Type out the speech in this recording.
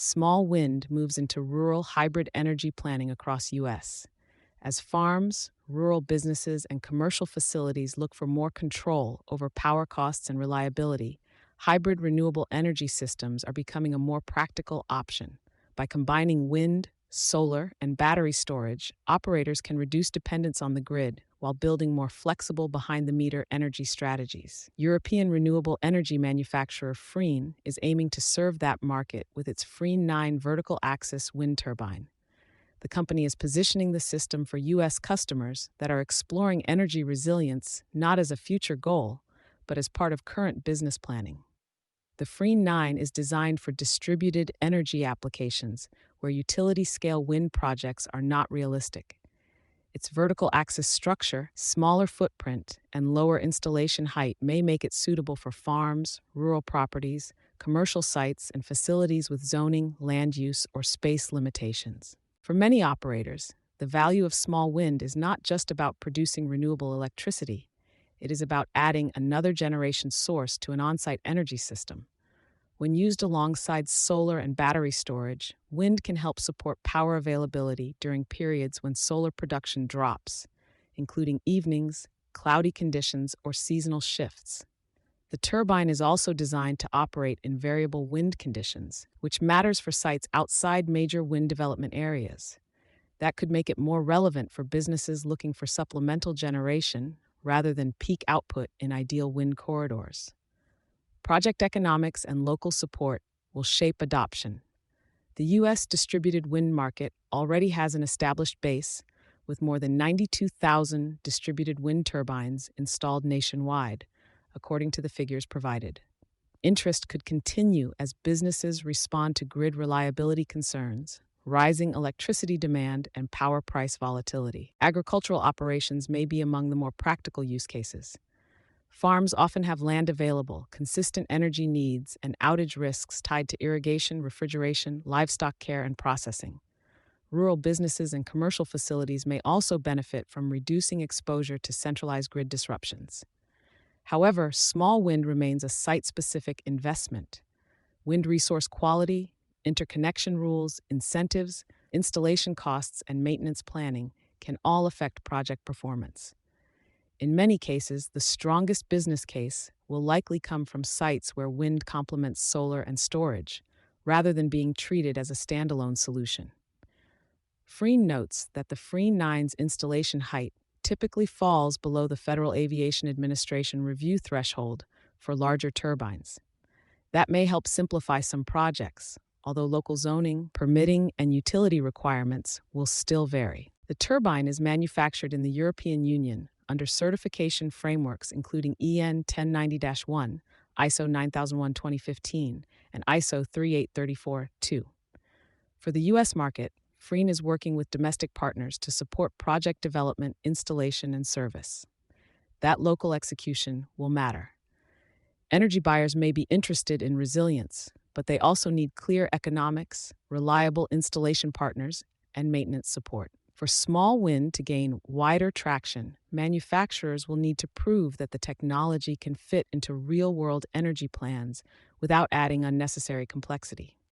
small wind moves into rural hybrid energy planning across U.S. as farms, rural businesses, and commercial facilities look for more control over power costs and reliability. Hybrid renewable energy systems are becoming a more practical option. By combining wind, solar, and battery storage, operators can reduce dependence on the grid while building more flexible behind-the-meter energy strategies. European renewable energy manufacturer Freen is aiming to serve that market with its Freen 9 vertical-axis wind turbine. The company is positioning the system for U.S. customers that are exploring energy resilience not as a future goal, but as part of current business planning. The Freen 9 is designed for distributed energy applications where utility-scale wind projects are not realistic. Its vertical axis structure, smaller footprint, and lower installation height may make it suitable for farms, rural properties, commercial sites, and facilities with zoning, land use, or space limitations. For many operators, the value of small wind is not just about producing renewable electricity. It is about adding another generation source to an on-site energy system. When used alongside solar and battery storage, wind can help support power availability during periods when solar production drops, including evenings, cloudy conditions, or seasonal shifts. The turbine is also designed to operate in variable wind conditions, which matters for sites outside major wind development areas. That could make it more relevant for businesses looking for supplemental generation rather than peak output in ideal wind corridors. Project economics and local support will shape adoption. The U.S. distributed wind market already has an established base, with more than 92,000 distributed wind turbines installed nationwide, according to the figures provided. Interest could continue as businesses respond to grid reliability concerns, rising electricity demand, and power price volatility. Agricultural operations may be among the more practical use cases. Farms often have land available, consistent energy needs, and outage risks tied to irrigation, refrigeration, livestock care, and processing. Rural businesses and commercial facilities may also benefit from reducing exposure to centralized grid disruptions. However, small wind remains a site-specific investment. Wind resource quality, interconnection rules, incentives, installation costs, and maintenance planning can all affect project performance. In many cases, the strongest business case will likely come from sites where wind complements solar and storage, rather than being treated as a standalone solution. Freen notes that the Freen 9's installation height typically falls below the Federal Aviation Administration review threshold for larger turbines. That may help simplify some projects, although local zoning, permitting, and utility requirements will still vary. The turbine is manufactured in the European Union under certification frameworks including EN 1090-1, ISO 9001:2015, and ISO 3834-2. For the U.S. market, Freen is working with domestic partners to support project development, installation, and service. That local execution will matter. Energy buyers may be interested in resilience, but they also need clear economics, reliable installation partners, and maintenance support. For small wind to gain wider traction, manufacturers will need to prove that the technology can fit into real-world energy plans without adding unnecessary complexity.